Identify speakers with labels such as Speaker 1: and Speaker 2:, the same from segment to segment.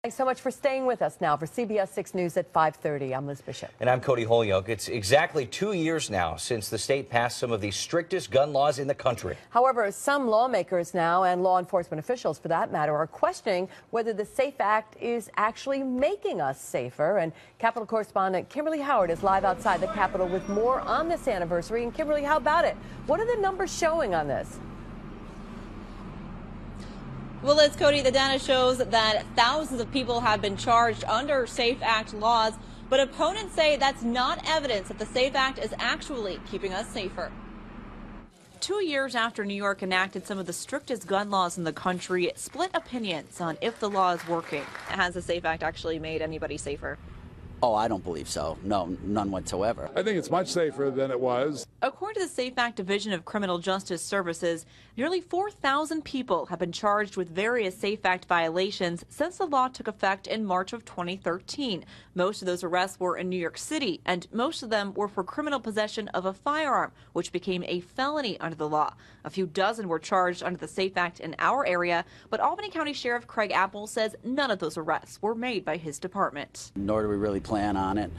Speaker 1: Thanks so much for staying with us now for CBS 6 News at 5:30. I'm Liz Bishop.
Speaker 2: And I'm Cody Holyoke. It's exactly 2 years now since the state passed some of the strictest gun laws in the country.
Speaker 1: However, some lawmakers now, and law enforcement officials for that matter, are questioning whether the SAFE Act is actually making us safer. And Capitol correspondent Kimberly Howard is live outside the Capitol with more on this anniversary. And Kimberly, how about it? What are the numbers showing on this?
Speaker 3: Well, it's Cody. The data shows that thousands of people have been charged under SAFE Act laws, but opponents say that's not evidence that the SAFE Act is actually keeping us safer. 2 years after New York enacted some of the strictest gun laws in the country, split opinions on if the law is working. Has the SAFE Act actually made anybody safer?
Speaker 4: Oh, I don't believe so. No, none whatsoever.
Speaker 5: I think it's much safer than it was.
Speaker 3: According to the SAFE Act Division of Criminal Justice Services, nearly 4,000 people have been charged with various SAFE Act violations since the law took effect in March of 2013. Most of those arrests were in New York City, and most of them were for criminal possession of a firearm, which became a felony under the law. A few dozen were charged under the SAFE Act in our area, but Albany County Sheriff Craig Apple says none of those arrests were made by his department.
Speaker 4: Nor do we really plan on it.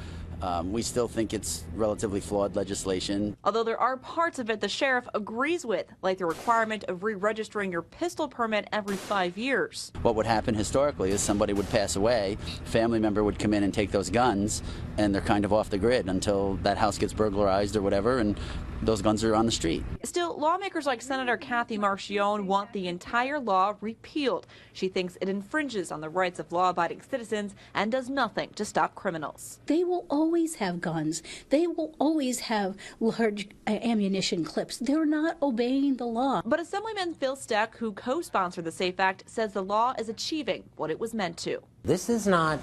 Speaker 4: We still think it's relatively flawed legislation.
Speaker 3: Although there are parts of it the sheriff agrees with, like the requirement of re-registering your pistol permit every 5 years.
Speaker 4: What would happen historically is somebody would pass away, a family member would come in and take those guns, and they're kind of off the grid until that house gets burglarized or whatever, and those guns are on the street.
Speaker 3: Still, lawmakers like Senator Kathy Marchione want the entire law repealed. She thinks it infringes on the rights of law-abiding citizens and does nothing to stop criminals.
Speaker 6: They will always have guns. They will always have large ammunition clips. They're not obeying the law.
Speaker 3: But Assemblyman Phil Steck, who co-sponsored the SAFE Act, says the law is achieving what it was meant to.
Speaker 7: This is not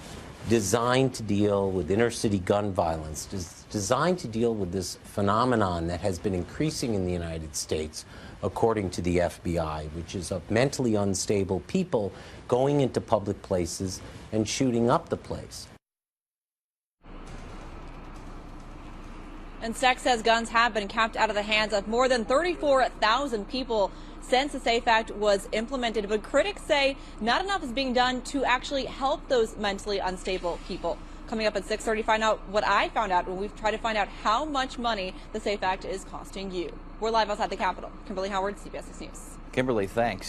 Speaker 7: designed to deal with inner city gun violence. It's designed to deal with this phenomenon that has been increasing in the United States, according to the FBI, which is of mentally unstable people going into public places and shooting up the place.
Speaker 3: And Steck says guns have been kept out of the hands of more than 34,000 people since the SAFE Act was implemented. But critics say not enough is being done to actually help those mentally unstable people. Coming up at 6:30, find out what I found out when we've tried to find out how much money the SAFE Act is costing you. We're live outside the Capitol. Kimberly Howard, CBS 6 News.
Speaker 2: Kimberly, thanks.